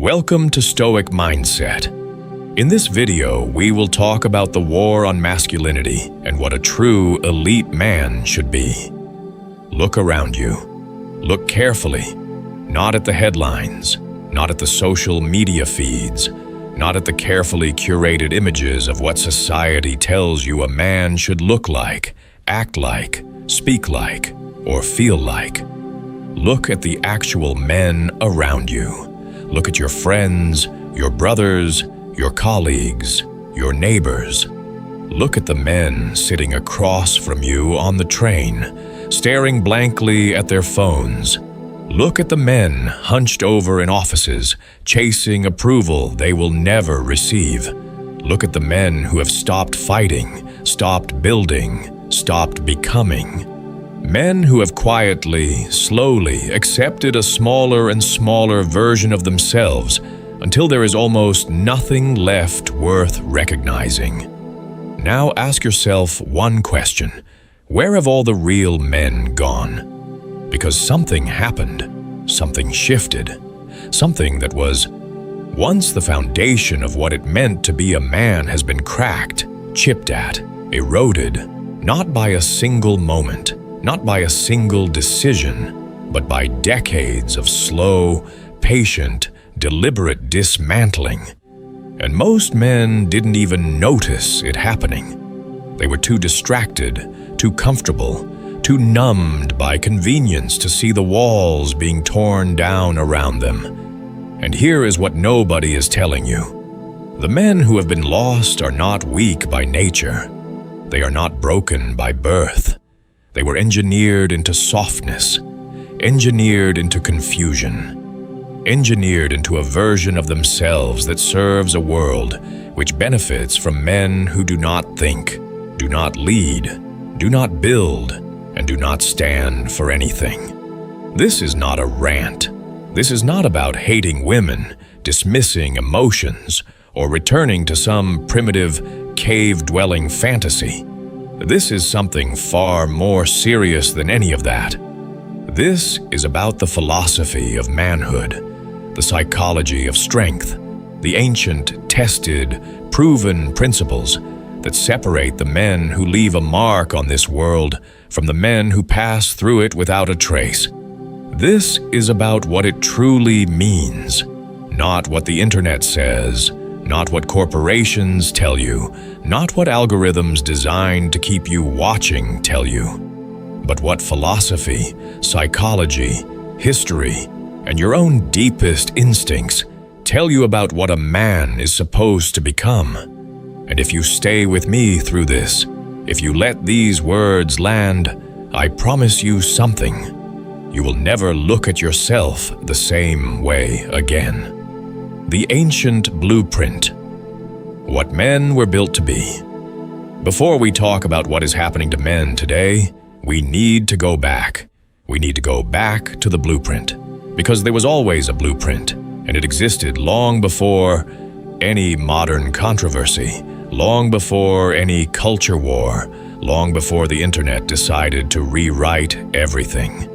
Welcome to Stoic Mindset. In this video, we will talk about the war on masculinity and what a true elite man should be. Look around you. Look carefully, not at the headlines, not at the social media feeds, not at the carefully curated images of what society tells you a man should look like, act like, speak like, or feel like. Look at the actual men around you. Look at your friends, your brothers, your colleagues, your neighbors. Look at the men sitting across from you on the train, staring blankly at their phones. Look at the men hunched over in offices, chasing approval they will never receive. Look at the men who have stopped fighting, stopped building, stopped becoming. Men who have quietly, slowly accepted a smaller and smaller version of themselves until there is almost nothing left worth recognizing. Now ask yourself one question. Where have all the real men gone? Because something happened, something shifted, something that was once the foundation of what it meant to be a man has been cracked, chipped at, eroded, not by a single moment, not by a single decision, but by decades of slow, patient, deliberate dismantling. And most men didn't even notice it happening. They were too distracted, too comfortable, too numbed by convenience to see the walls being torn down around them. And here is what nobody is telling you. The men who have been lost are not weak by nature. They are not broken by birth. They were engineered into softness, engineered into confusion, engineered into a version of themselves that serves a world which benefits from men who do not think, do not lead, do not build, and do not stand for anything. This is not a rant. This is not about hating women, dismissing emotions, or returning to some primitive, cave-dwelling fantasy. This is something far more serious than any of that. This is about the philosophy of manhood, the psychology of strength, the ancient, tested, proven principles that separate the men who leave a mark on this world from the men who pass through it without a trace. This is about what it truly means, not what the internet says, not what corporations tell you, not what algorithms designed to keep you watching tell you, but what philosophy, psychology, history, and your own deepest instincts tell you about what a man is supposed to become. And if you stay with me through this, if you let these words land, I promise you something. You will never look at yourself the same way again. The ancient blueprint. What men were built to be. Before we talk about what is happening to men today, we need to go back. We need to go back to the blueprint. Because there was always a blueprint, and it existed long before any modern controversy, long before any culture war, long before the internet decided to rewrite everything.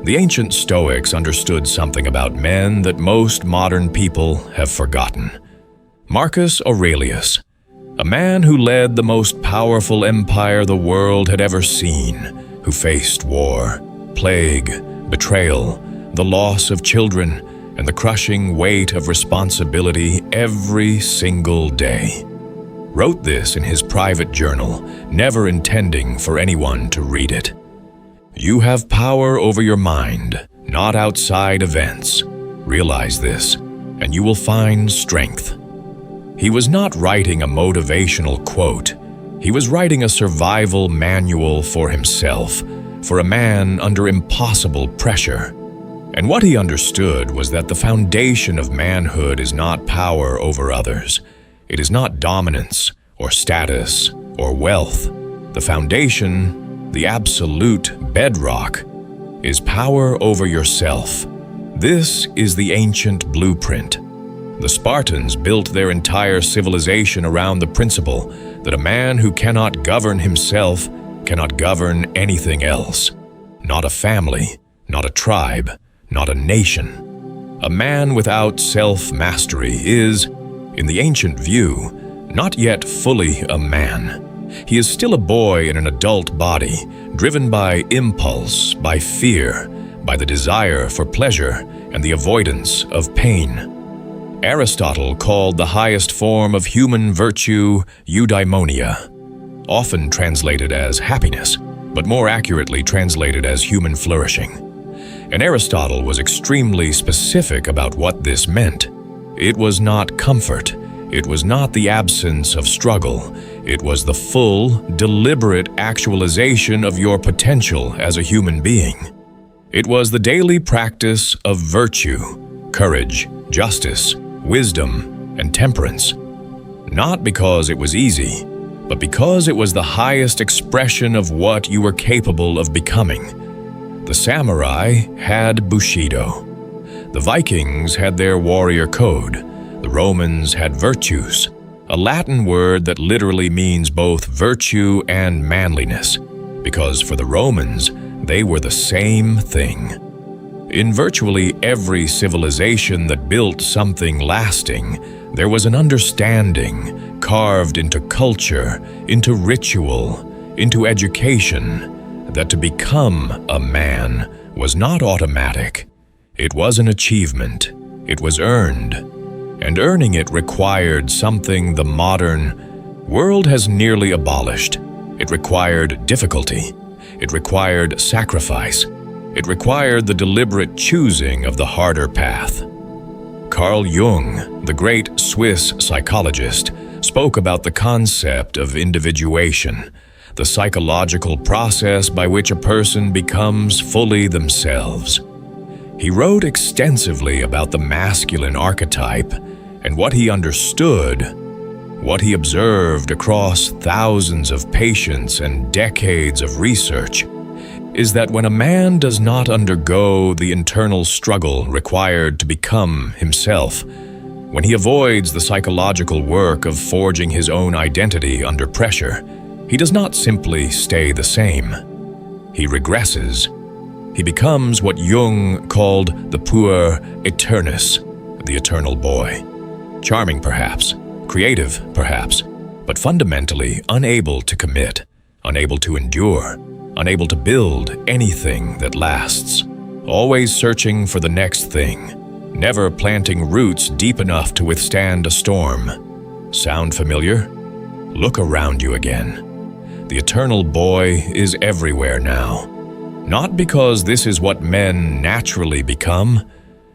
The ancient Stoics understood something about men that most modern people have forgotten. Marcus Aurelius, a man who led the most powerful empire the world had ever seen, who faced war, plague, betrayal, the loss of children, and the crushing weight of responsibility every single day, wrote this in his private journal, never intending for anyone to read it. You have power over your mind, not outside events. Realize this, and you will find strength. He was not writing a motivational quote. He was writing a survival manual for himself, for a man under impossible pressure. And what he understood was that the foundation of manhood is not power over others. It is not dominance, or status, or wealth. The foundation, the absolute bedrock, is power over yourself. This is the ancient blueprint. The Spartans built their entire civilization around the principle that a man who cannot govern himself cannot govern anything else. Not a family, not a tribe, not a nation. A man without self-mastery is, in the ancient view, not yet fully a man. He is still a boy in an adult body, driven by impulse, by fear, by the desire for pleasure and the avoidance of pain. Aristotle called the highest form of human virtue eudaimonia, often translated as happiness, but more accurately translated as human flourishing. And Aristotle was extremely specific about what this meant. It was not comfort. It was not the absence of struggle. It was the full, deliberate actualization of your potential as a human being. It was the daily practice of virtue, courage, justice, wisdom, and temperance. Not because it was easy, but because it was the highest expression of what you were capable of becoming. The samurai had Bushido. The Vikings had their warrior code. The Romans had virtues, a Latin word that literally means both virtue and manliness, because for the Romans, they were the same thing. In virtually every civilization that built something lasting, there was an understanding carved into culture, into ritual, into education, that to become a man was not automatic. It was an achievement. It was earned. And earning it required something the modern world has nearly abolished. It required difficulty. It required sacrifice. It required the deliberate choosing of the harder path. Carl Jung, the great Swiss psychologist, spoke about the concept of individuation, the psychological process by which a person becomes fully themselves. He wrote extensively about the masculine archetype and what he understood, what he observed across thousands of patients and decades of research, is that when a man does not undergo the internal struggle required to become himself, when he avoids the psychological work of forging his own identity under pressure, he does not simply stay the same. He regresses. He becomes what Jung called the puer aeternus, the eternal boy. Charming perhaps, creative perhaps, but fundamentally unable to commit, unable to endure, unable to build anything that lasts, always searching for the next thing, never planting roots deep enough to withstand a storm. Sound familiar? Look around you again. The eternal boy is everywhere now, not because this is what men naturally become,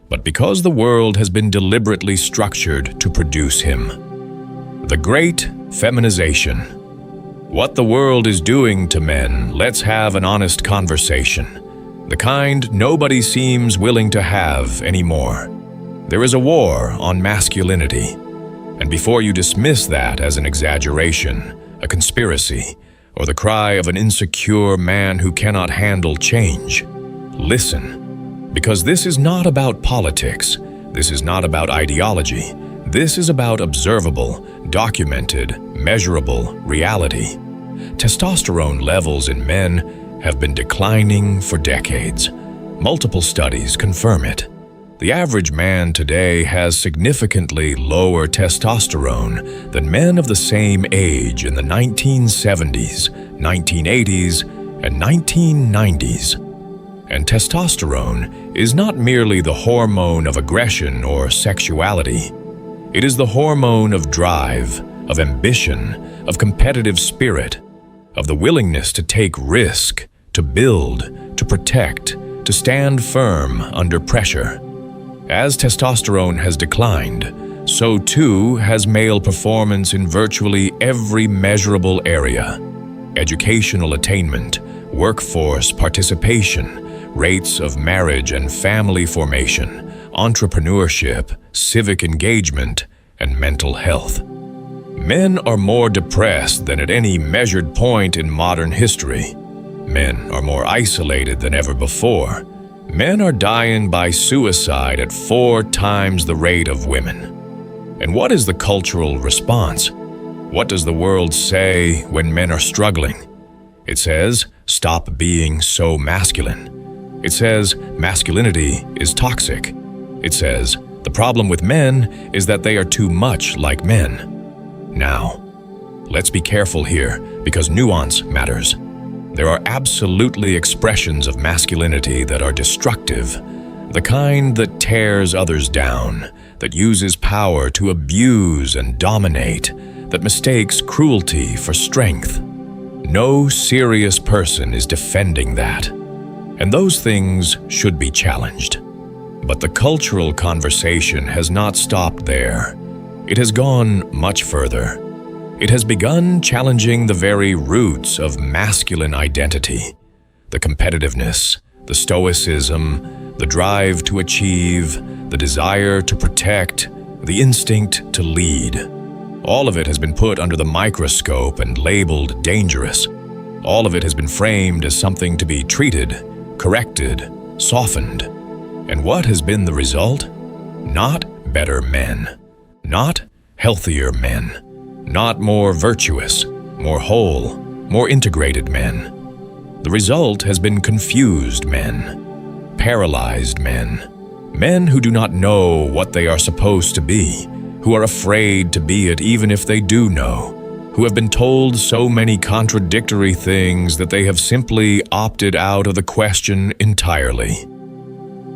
but because the world has been deliberately structured to produce him. The great feminization. What the world is doing to men, let's have an honest conversation. The kind nobody seems willing to have anymore. There is a war on masculinity. And before you dismiss that as an exaggeration, a conspiracy, or the cry of an insecure man who cannot handle change, listen. Because this is not about politics. This is not about ideology. This is about observable, documented, measurable reality. Testosterone levels in men have been declining for decades. Multiple studies confirm it. The average man today has significantly lower testosterone than men of the same age in the 1970s, 1980s, and 1990s. And testosterone is not merely the hormone of aggression or sexuality. It is the hormone of drive, of ambition, of competitive spirit, of the willingness to take risk, to build, to protect, to stand firm under pressure. As testosterone has declined, so too has male performance in virtually every measurable area. Educational attainment, workforce participation, rates of marriage and family formation, entrepreneurship, civic engagement, and mental health. Men are more depressed than at any measured point in modern history. Men are more isolated than ever before. Men are dying by suicide at 4 times the rate of women. And what is the cultural response? What does the world say when men are struggling? It says, stop being so masculine. It says, masculinity is toxic. It says, the problem with men is that they are too much like men. Now, let's be careful here, because nuance matters. There are absolutely expressions of masculinity that are destructive, the kind that tears others down, that uses power to abuse and dominate, that mistakes cruelty for strength. No serious person is defending that, and those things should be challenged. But the cultural conversation has not stopped there. It has gone much further. It has begun challenging the very roots of masculine identity, the competitiveness, the stoicism, the drive to achieve, the desire to protect, the instinct to lead. All of it has been put under the microscope and labeled dangerous. All of it has been framed as something to be treated, corrected, softened. And what has been the result? Not better men, not healthier men, not more virtuous, more whole, more integrated men. The result has been confused men, paralyzed men, men who do not know what they are supposed to be, who are afraid to be it even if they do know, who have been told so many contradictory things that they have simply opted out of the question entirely.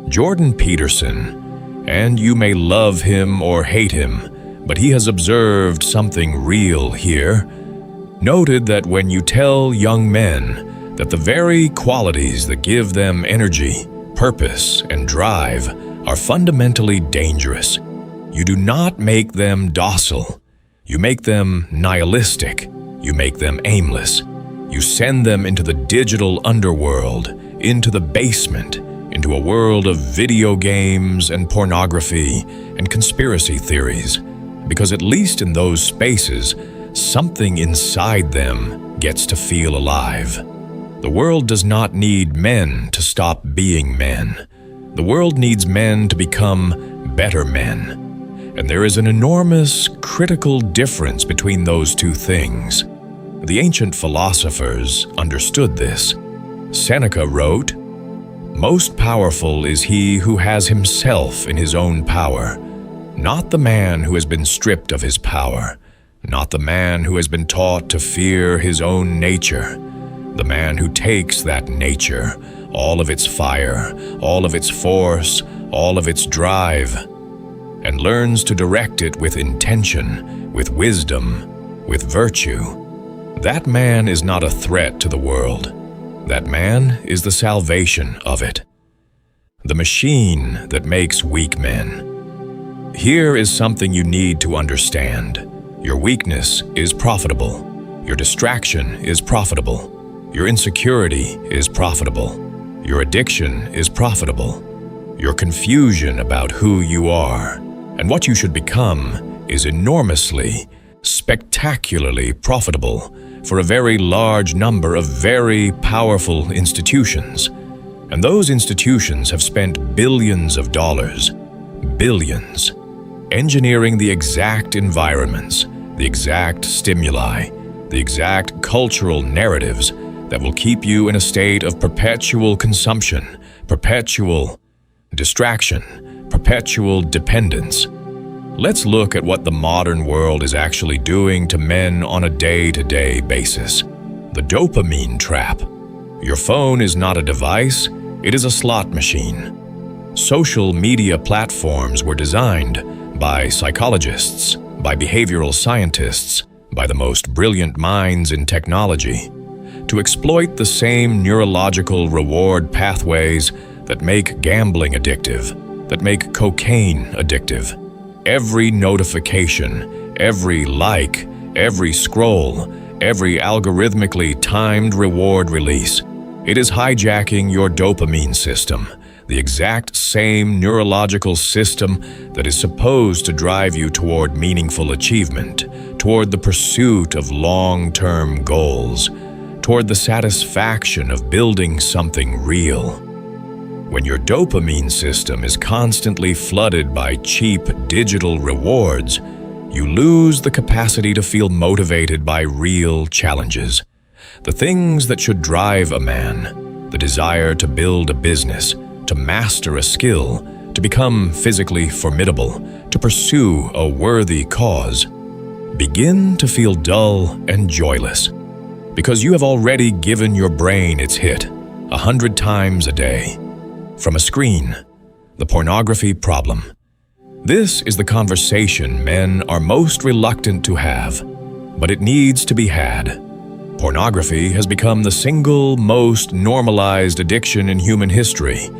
Jordan Peterson, and you may love him or hate him, but he has observed something real here, noted that when you tell young men that the very qualities that give them energy, purpose, and drive are fundamentally dangerous, you do not make them docile. You make them nihilistic. You make them aimless. You send them into the digital underworld, into the basement, into a world of video games and pornography and conspiracy theories, because at least in those spaces, something inside them gets to feel alive. The world does not need men to stop being men. The world needs men to become better men. And there is an enormous critical difference between those two things. The ancient philosophers understood this. Seneca wrote, "Most powerful is he who has himself in his own power, not the man who has been stripped of his power, not the man who has been taught to fear his own nature, the man who takes that nature, all of its fire, all of its force, all of its drive, and learns to direct it with intention, with wisdom, with virtue. That man is not a threat to the world. That man is the salvation of it. The machine that makes weak men. Here is something you need to understand. Your weakness is profitable. Your distraction is profitable. Your insecurity is profitable. Your addiction is profitable. Your confusion about who you are and what you should become is enormously, spectacularly profitable for a very large number of very powerful institutions. And those institutions have spent billions of dollars, billions, engineering the exact environments, the exact stimuli, the exact cultural narratives that will keep you in a state of perpetual consumption, perpetual distraction, perpetual dependence. Let's look at what the modern world is actually doing to men on a day-to-day basis. The dopamine trap. Your phone is not a device, it is a slot machine. Social media platforms were designed by psychologists, by behavioral scientists, by the most brilliant minds in technology, to exploit the same neurological reward pathways that make gambling addictive, that make cocaine addictive. Every notification, every like, every scroll, every algorithmically timed reward release, it is hijacking your dopamine system, the exact same neurological system that is supposed to drive you toward meaningful achievement, toward the pursuit of long-term goals, toward the satisfaction of building something real. When your dopamine system is constantly flooded by cheap digital rewards, you lose the capacity to feel motivated by real challenges. The things that should drive a man, the desire to build a business, to master a skill, to to become physically formidable, to pursue a worthy cause, begin to feel dull and joyless, because you have already given your brain its hit 100 times a day. From a screen, the pornography problem. This is the conversation men are most reluctant to have, but it needs to be had. Pornography has become the single most normalized addiction in human history,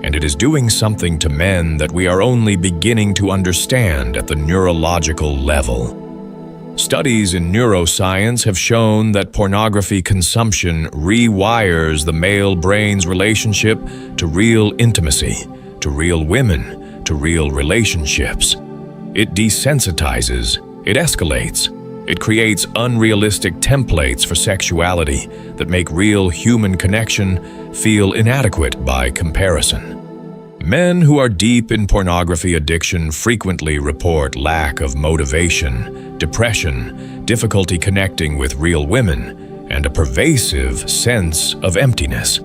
and it is doing something to men that we are only beginning to understand at the neurological level. Studies in neuroscience have shown that pornography consumption rewires the male brain's relationship to real intimacy, to real women, to real relationships. It desensitizes, it escalates, it creates unrealistic templates for sexuality that make real human connection feel inadequate by comparison. Men who are deep in pornography addiction frequently report lack of motivation, depression, difficulty connecting with real women, and a pervasive sense of emptiness.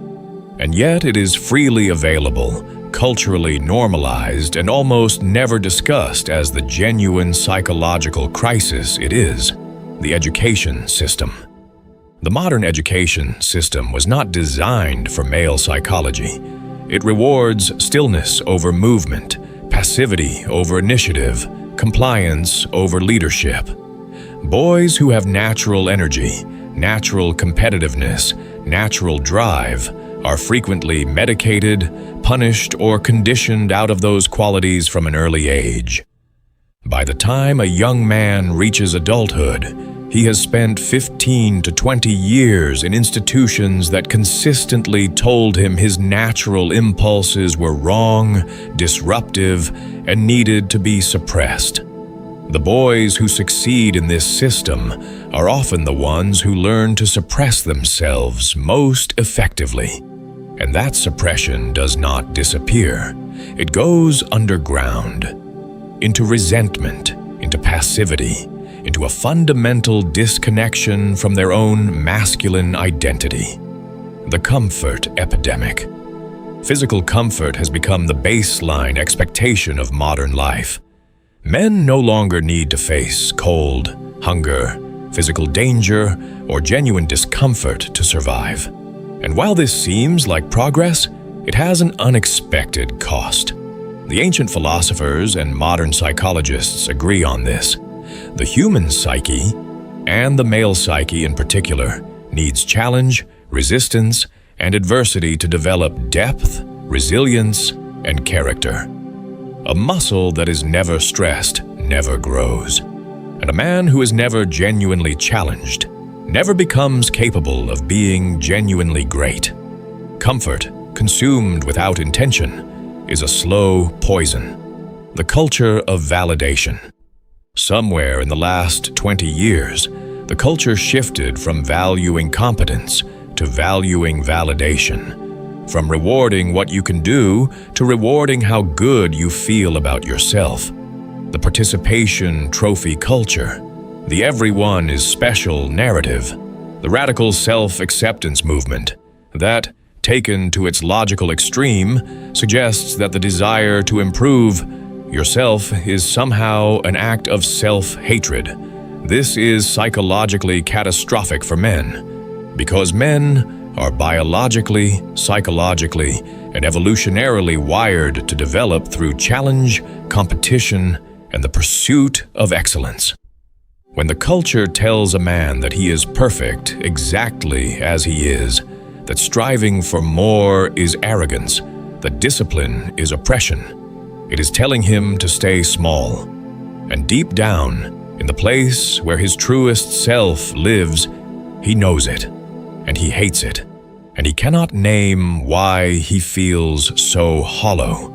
And yet it is freely available, culturally normalized, and almost never discussed as the genuine psychological crisis it is: the education system. The modern education system was not designed for male psychology. It rewards stillness over movement, passivity over initiative, compliance over leadership. Boys who have natural energy, natural competitiveness, natural drive are frequently medicated, punished, or conditioned out of those qualities from an early age. By the time a young man reaches adulthood, he has spent 15 to 20 years in institutions that consistently told him his natural impulses were wrong, disruptive, and needed to be suppressed. The boys who succeed in this system are often the ones who learn to suppress themselves most effectively. And that suppression does not disappear. It goes underground, into resentment, into passivity, into a fundamental disconnection from their own masculine identity. The comfort epidemic. Physical comfort has become the baseline expectation of modern life. Men no longer need to face cold, hunger, physical danger, or genuine discomfort to survive. And while this seems like progress, it has an unexpected cost. The ancient philosophers and modern psychologists agree on this. The human psyche, and the male psyche in particular, needs challenge, resistance, and adversity to develop depth, resilience, and character. A muscle that is never stressed never grows. And a man who is never genuinely challenged never becomes capable of being genuinely great. Comfort, consumed without intention, is a slow poison. The culture of validation. Somewhere in the last 20 years, the culture shifted from valuing competence to valuing validation, from rewarding what you can do to rewarding how good you feel about yourself. The participation trophy culture, the everyone is special narrative, the radical self-acceptance movement that, taken to its logical extreme, suggests that the desire to improve yourself is somehow an act of self-hatred. This is psychologically catastrophic for men, because men are biologically, psychologically, and evolutionarily wired to develop through challenge, competition, and the pursuit of excellence. When the culture tells a man that he is perfect exactly as he is, that striving for more is arrogance, that discipline is oppression, it is telling him to stay small. And deep down, in the place where his truest self lives, he knows it, and he hates it, and he cannot name why he feels so hollow.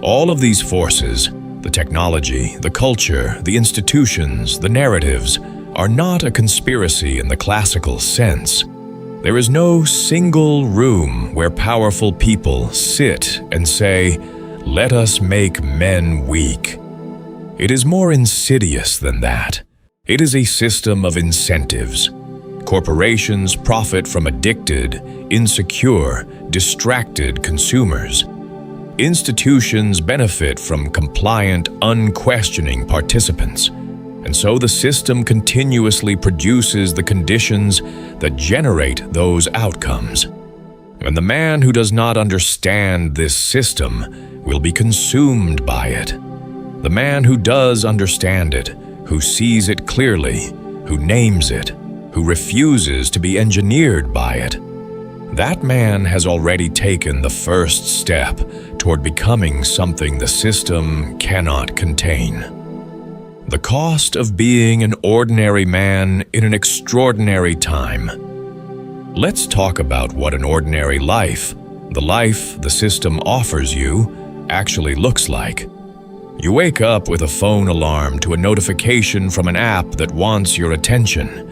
All of these forces, the technology, the culture, the institutions, the narratives, are not a conspiracy in the classical sense. There is no single room where powerful people sit and say, "Let us make men weak." It is more insidious than that. It is a system of incentives. Corporations profit from addicted, insecure, distracted consumers. Institutions benefit from compliant, unquestioning participants, and so the system continuously produces the conditions that generate those outcomes. And the man who does not understand this system will be consumed by it. The man who does understand it, who sees it clearly, who names it, who refuses to be engineered by it, that man has already taken the first step toward becoming something the system cannot contain. The cost of being an ordinary man in an extraordinary time. Let's talk about what an ordinary life, the life the system offers you, actually looks like. You wake up with a phone alarm to a notification from an app that wants your attention.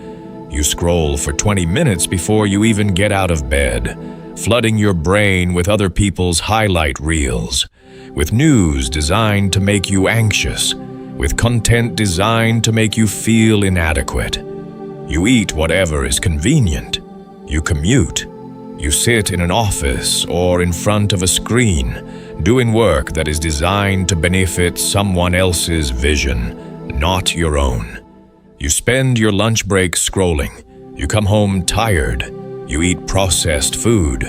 You scroll for 20 minutes before you even get out of bed, flooding your brain with other people's highlight reels, with news designed to make you anxious, with content designed to make you feel inadequate. You eat whatever is convenient. You commute. You sit in an office or in front of a screen, doing work that is designed to benefit someone else's vision, not your own. You spend your lunch break scrolling. You come home tired. You eat processed food.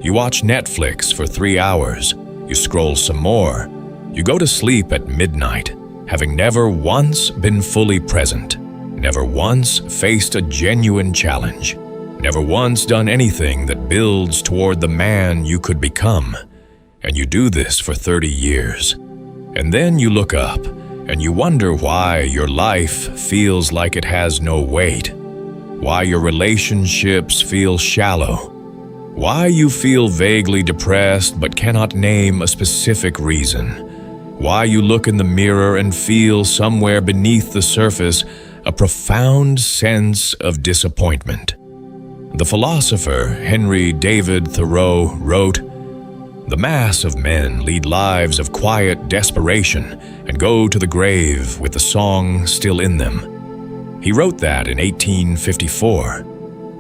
You watch Netflix for 3 hours. You scroll some more. You go to sleep at midnight, having never once been fully present, never once faced a genuine challenge, never once done anything that builds toward the man you could become. And you do this for 30 years. And then you look up, and you wonder why your life feels like it has no weight, why your relationships feel shallow, why you feel vaguely depressed but cannot name a specific reason, why you look in the mirror and feel somewhere beneath the surface a profound sense of disappointment. The philosopher Henry David Thoreau wrote, "The mass of men lead lives of quiet desperation and go to the grave with the song still in them." He wrote that in 1854,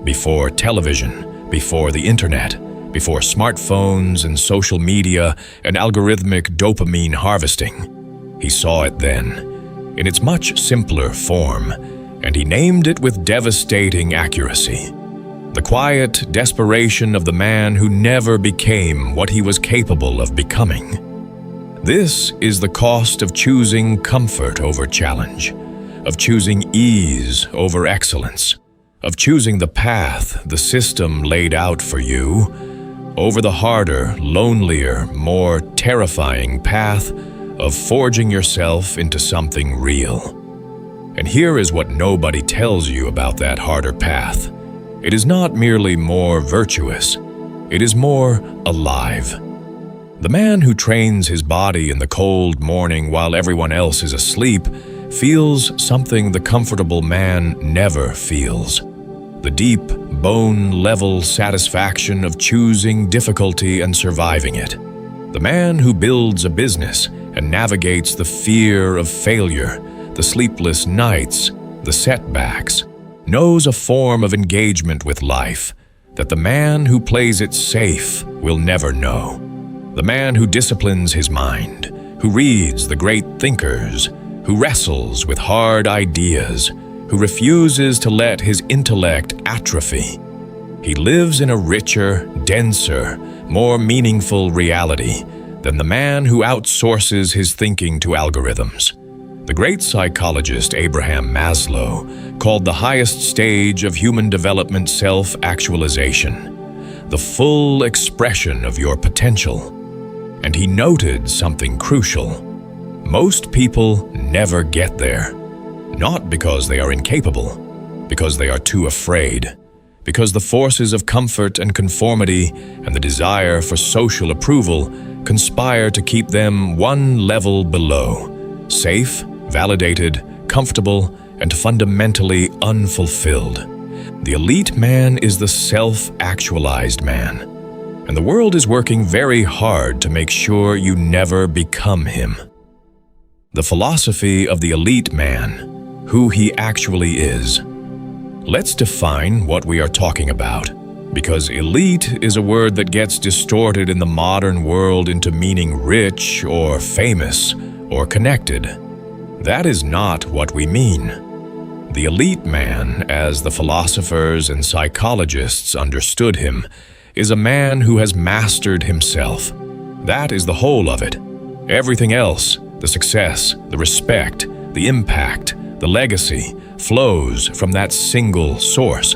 before television, before the internet, before smartphones and social media and algorithmic dopamine harvesting. He saw it then, in its much simpler form, and he named it with devastating accuracy. The quiet desperation of the man who never became what he was capable of becoming. This is the cost of choosing comfort over challenge, of choosing ease over excellence, of choosing the path the system laid out for you over the harder, lonelier, more terrifying path of forging yourself into something real. And here is what nobody tells you about that harder path. It is not merely more virtuous, it is more alive. The man who trains his body in the cold morning while everyone else is asleep feels something the comfortable man never feels. The deep, bone-level satisfaction of choosing difficulty and surviving it. The man who builds a business and navigates the fear of failure, the sleepless nights, the setbacks, knows a form of engagement with life that the man who plays it safe will never know. The man who disciplines his mind, who reads the great thinkers, who wrestles with hard ideas, who refuses to let his intellect atrophy. He lives in a richer, denser, more meaningful reality than the man who outsources his thinking to algorithms. The great psychologist Abraham Maslow called the highest stage of human development self-actualization, the full expression of your potential. And he noted something crucial. Most people never get there, not because they are incapable, because they are too afraid, because the forces of comfort and conformity and the desire for social approval conspire to keep them one level below, safe, validated, comfortable, and fundamentally unfulfilled. The elite man is the self-actualized man, and the world is working very hard to make sure you never become him. The philosophy of the elite man, who he actually is. Let's define what we are talking about. Because elite is a word that gets distorted in the modern world into meaning rich or famous or connected. That is not what we mean. The elite man, as the philosophers and psychologists understood him, is a man who has mastered himself. That is the whole of it. Everything else, the success, the respect, the impact, the legacy, flows from that single source.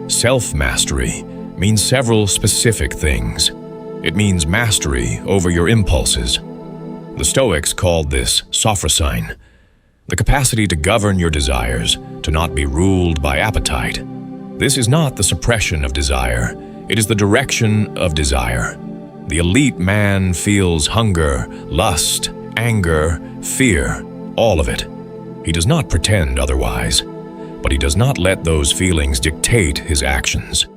Self-mastery means several specific things. It means mastery over your impulses. The Stoics called this sophrosyne, the capacity to govern your desires, to not be ruled by appetite. This is not the suppression of desire, it is the direction of desire. The elite man feels hunger, lust, anger, fear, all of it. He does not pretend otherwise, but he does not let those feelings dictate his actions.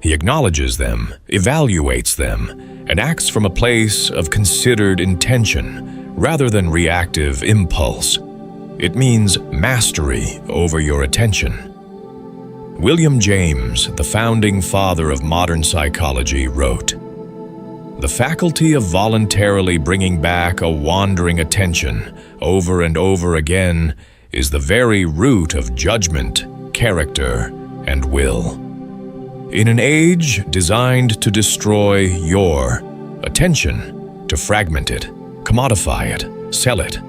He acknowledges them, evaluates them, and acts from a place of considered intention rather than reactive impulse. It means mastery over your attention. William James, the founding father of modern psychology, wrote, "The faculty of voluntarily bringing back a wandering attention over and over again is the very root of judgment, character, and will." In an age designed to destroy your attention, to fragment it, commodify it, sell it,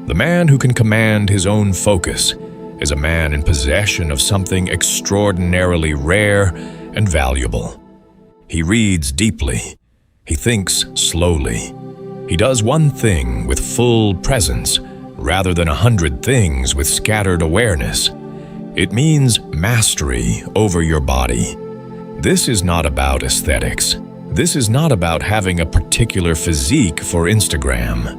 the man who can command his own focus is a man in possession of something extraordinarily rare and valuable. He reads deeply. He thinks slowly. He does one thing with full presence rather than 100 things with scattered awareness. It means mastery over your body. This is not about aesthetics. This is not about having a particular physique for Instagram.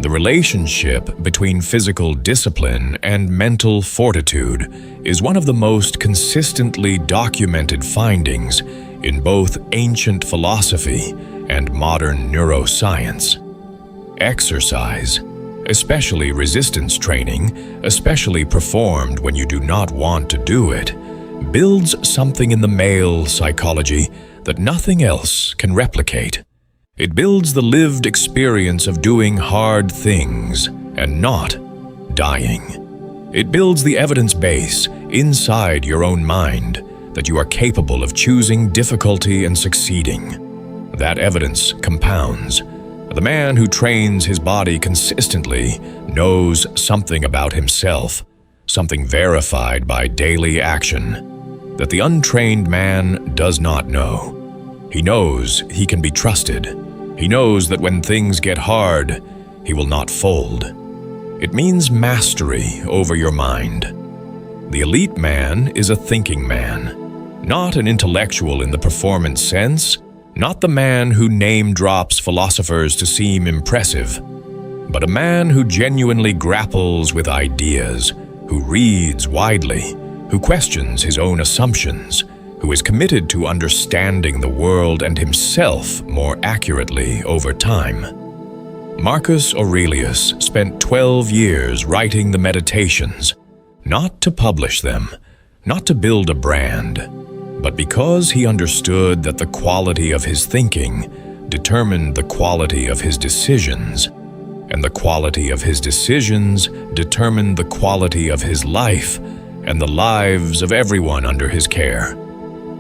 The relationship between physical discipline and mental fortitude is one of the most consistently documented findings in both ancient philosophy and modern neuroscience. Exercise, especially resistance training, especially performed when you do not want to do it, builds something in the male psychology that nothing else can replicate. It builds the lived experience of doing hard things and not dying. It builds the evidence base inside your own mind that you are capable of choosing difficulty and succeeding. That evidence compounds. The man who trains his body consistently knows something about himself, something verified by daily action, that the untrained man does not know. He knows he can be trusted. He knows that when things get hard, he will not fold. It means mastery over your mind. The elite man is a thinking man, not an intellectual in the performance sense, not the man who name drops philosophers to seem impressive, but a man who genuinely grapples with ideas, who reads widely, who questions his own assumptions, who is committed to understanding the world and himself more accurately over time. Marcus Aurelius spent 12 years writing the Meditations, not to publish them, not to build a brand, but because he understood that the quality of his thinking determined the quality of his decisions, and the quality of his decisions determined the quality of his life and the lives of everyone under his care.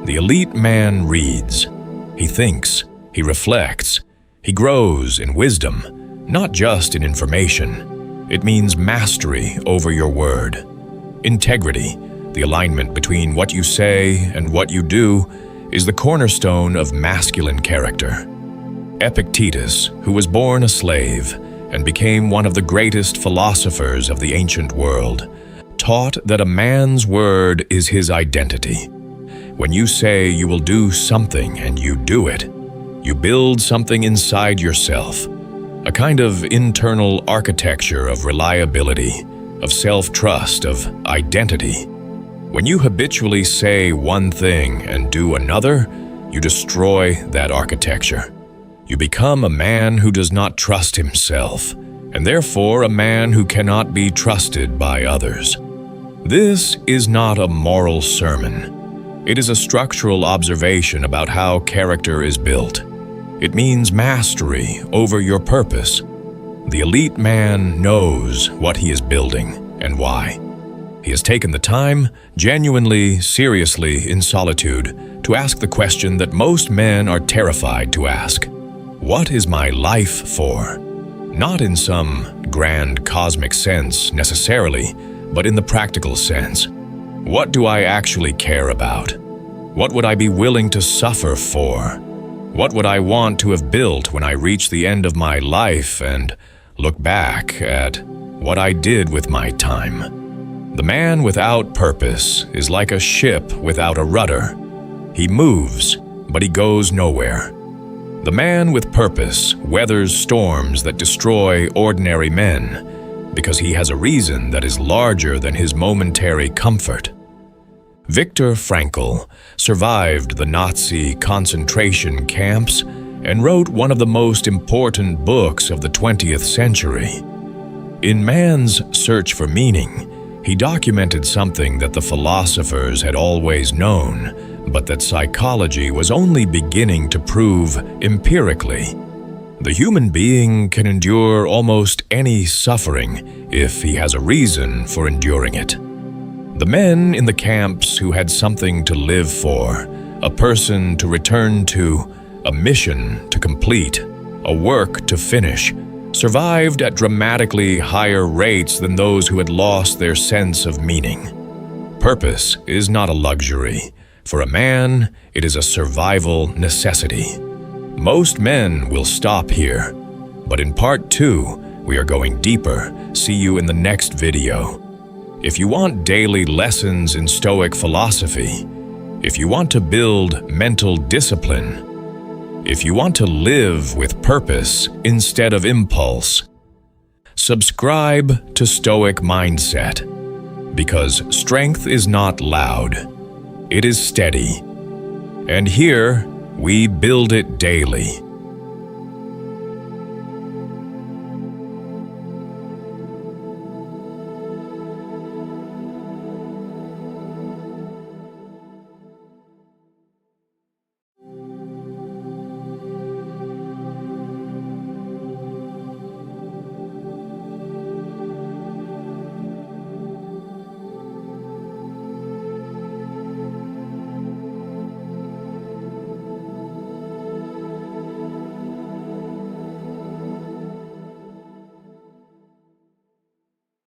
The elite man reads. He thinks, he reflects, he grows in wisdom, not just in information. It means mastery over your word. Integrity, the alignment between what you say and what you do, is the cornerstone of masculine character. Epictetus, who was born a slave and became one of the greatest philosophers of the ancient world, taught that a man's word is his identity. When you say you will do something and you do it, you build something inside yourself, a kind of internal architecture of reliability, of self-trust, of identity. When you habitually say one thing and do another, you destroy that architecture. You become a man who does not trust himself, and therefore a man who cannot be trusted by others. This is not a moral sermon. It is a structural observation about how character is built. It means mastery over your purpose. The elite man knows what he is building and why. He has taken the time, genuinely, seriously, in solitude, to ask the question that most men are terrified to ask. What is my life for? Not in some grand cosmic sense, necessarily, but in the practical sense. What do I actually care about? What would I be willing to suffer for? What would I want to have built when I reach the end of my life and look back at what I did with my time? The man without purpose is like a ship without a rudder. He moves, but he goes nowhere. The man with purpose weathers storms that destroy ordinary men because he has a reason that is larger than his momentary comfort. Viktor Frankl survived the Nazi concentration camps and wrote one of the most important books of the 20th century. In Man's Search for Meaning, he documented something that the philosophers had always known, but that psychology was only beginning to prove empirically. The human being can endure almost any suffering if he has a reason for enduring it. The men in the camps who had something to live for, a person to return to, a mission to complete, a work to finish, survived at dramatically higher rates than those who had lost their sense of meaning. Purpose is not a luxury. For a man, it is a survival necessity. Most men will stop here, but in part 2, we are going deeper. See you in the next video. If you want daily lessons in Stoic philosophy, if you want to build mental discipline, if you want to live with purpose instead of impulse, subscribe to Stoic Mindset, because strength is not loud, it is steady. And here, we build it daily.